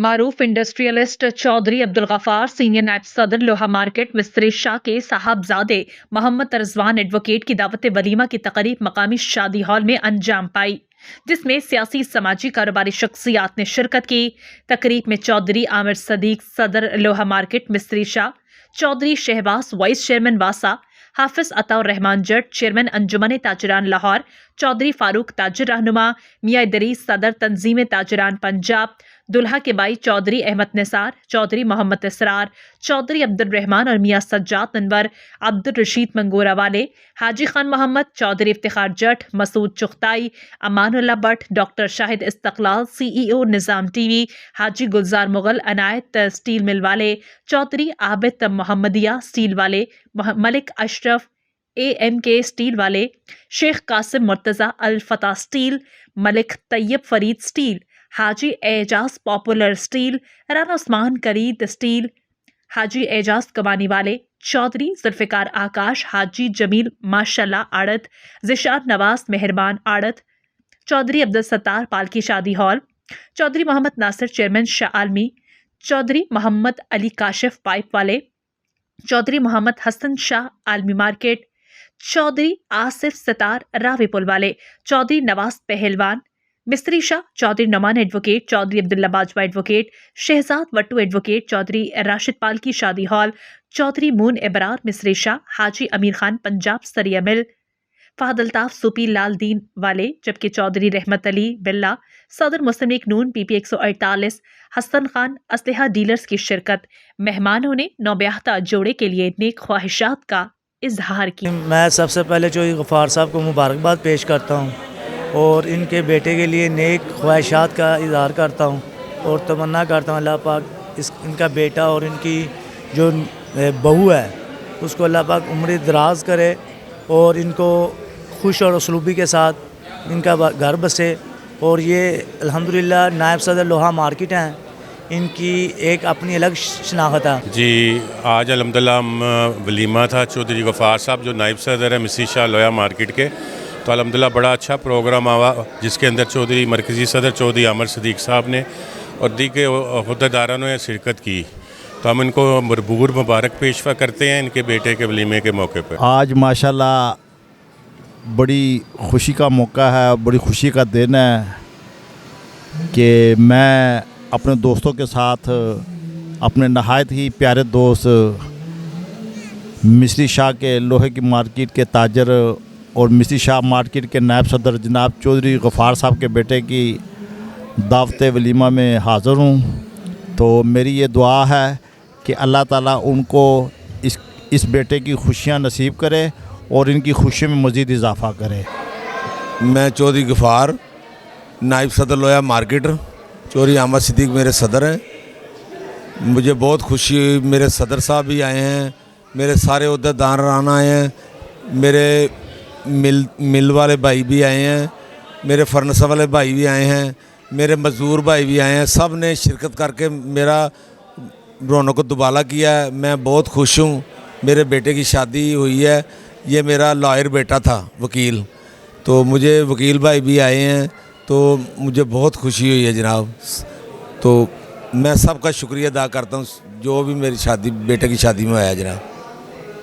मारूफ industrialist Chaudhary Abdul Ghaffar senior नायब सदर लोहा मार्केट मिस्त्री शाह के साहबजादे मोहम्मद रिजवान एडवोकेट की दावत वलीमा की तकरीब मकामी शादी हॉल में अंजाम पाई, जिसमें सियासी समाजी कारोबारी शख्सियात ने शिरकत की। तकरीब में चौधरी आमिर सदीक सदर लोहा market Mistri Shah, Chaudhry Shahbaz vice chairman वासा, हाफिज अताउर रहमान जट चेयरमैन अंजुमन ताजरान लाहौर, चौधरी फारूक ताजर रहनुमा, मियां इदरीस सदर तंजीम ताजरान पंजाब, दुल्हा के बाई चौधरी अहमद निसार, चौधरी मोहम्मद इसरार, चौधरी अब्दुल रहमान और मियां सज्जाद अनवर, अब्दुल रशीद मंगोरा वाले, Haji Khan Mohammad, Chaudhry Iftikhar Jat, Masood Chughtai, Amanullah Bhatt, doctor Shahid Istaqlal, CEO Nizam TV, Haji Gulzar Mughal Inayat steel मिल वाले, चौधरी आबिद मोहम्मदिया स्टील वाले, मलिक अशरफ AMK स्टील वाले, Sheikh Qasim Murtaza Al Fata steel, Malik Tayyab Farid steel, Haji Ejaz popular steel, Rana Usman Kareed steel, Haji Ejaz Kamani वाले, चौधरी जुल्फ़िकार आकाश, हाजी जमील माशाल्लाह आड़त, ज़िशान नवाज मेहरबान आड़त, चौधरी अब्दुल सत्तार पालकी शादी hall, Chaudhry Mohammad Nasir chairman Shah Alami, Chaudhry Mohammad Ali Kashif pipe वाले, चौधरी मोहम्मद हसन शाह आलमी मार्केट, चौधरी आसिफ सतार रावी पुल वाले, चौधरी नवाज पहलवान Mistri Shah, Chaudhry Noman advocate, Chaudhry Abdullah Bajwa advocate, Shahzad Wattoo advocate, Chaudhry Rashid Palki शादी हॉल, चौधरी मून इबरार मिस्री शाह, हाजी अमीर खान पंजाब सरिया मिल, फहद अल्ताफ सूपी लाल दीन वाले, जबकि चौधरी रहमत अली बिल्ला सदर मुस्लिम लीग नून PP 148, हसन खान असलहा डीलर्स की शिरकत। मेहमानों ने नौब्याहता जोड़े के लिए नेक ख्वाहिशात का इजहार किया। मैं सबसे पहले चौधरी गफ़ार साहब को मुबारकबाद पेश करता हूँ और इनके बेटे के लिए नेक ख्वाहिशात का इजहार करता हूँ और तमन्ना करता हूँ अल्लाह पाक इनका बेटा और इनकी जो बहू है उसको अल्लाह पाक उम्र दराज करे और इनको खुश और उसलूबी के साथ इनका घर बसे। और ये अल्हम्दुलिल्लाह नायब सदर लोहा मार्केट हैं, इनकी एक अपनी अलग शनाख्त है। जी आज अल्हम्दुलिल्लाह वलीमा था चौधरी गफ़ार साहब जो नायब सदर है मिस्री शाह लोहा मार्केट के, तो अल्हम्दुलिल्लाह बड़ा अच्छा प्रोग्राम आवा जिसके अंदर चौधरी मरकज़ी सदर चौधरी आमिर सदीक साहब ने और दीगर अहदेदारों ने शिरकत की, तो हम इनको भरपूर मुबारक पेशवा करते हैं इनके बेटे के वलीमे के मौके पर। आज माशाल्लाह बड़ी खुशी का मौका है, बड़ी खुशी का दिन है कि मैं अपने दोस्तों के साथ अपने नहायत ही प्यारे दोस्त मिस्री शाह के लोहे की मार्केट के ताजर और मिस्री शाह मार्केट के नायब सदर जनाब चौधरी गफ़ार साहब के बेटे की दावत वलीमा में हाज़िर हूँ। तो मेरी ये दुआ है कि अल्लाह ताला उनको इस बेटे की खुशियाँ नसीब करे और इनकी खुशी में मज़ीद इजाफ़ा करे। मैं चौधरी गफ़ार नायब सदर लोया मार्केट, चौधरी आमिर सदीक मेरे सदर हैं। मुझे बहुत खुशी हुई, मेरे सदर साहब भी आए हैं, मेरे सारे अहदेदार आए हैं, मेरे मिल वाले भाई भी आए हैं, मेरे फर्नस वाले भाई भी आए हैं, मेरे मज़दूर भाई भी आए हैं। सब ने शिरकत करके मेरा रौनक को दुबाला किया है। मैं बहुत खुश हूँ। मेरे बेटे की शादी हुई है, ये मेरा लॉयर बेटा था वकील, तो मुझे वकील भाई भी आए हैं, तो मुझे बहुत खुशी हुई है जनाब। तो मैं सबका शुक्रिया अदा करता हूँ जो भी मेरी शादी बेटे की शादी में आया जनाब।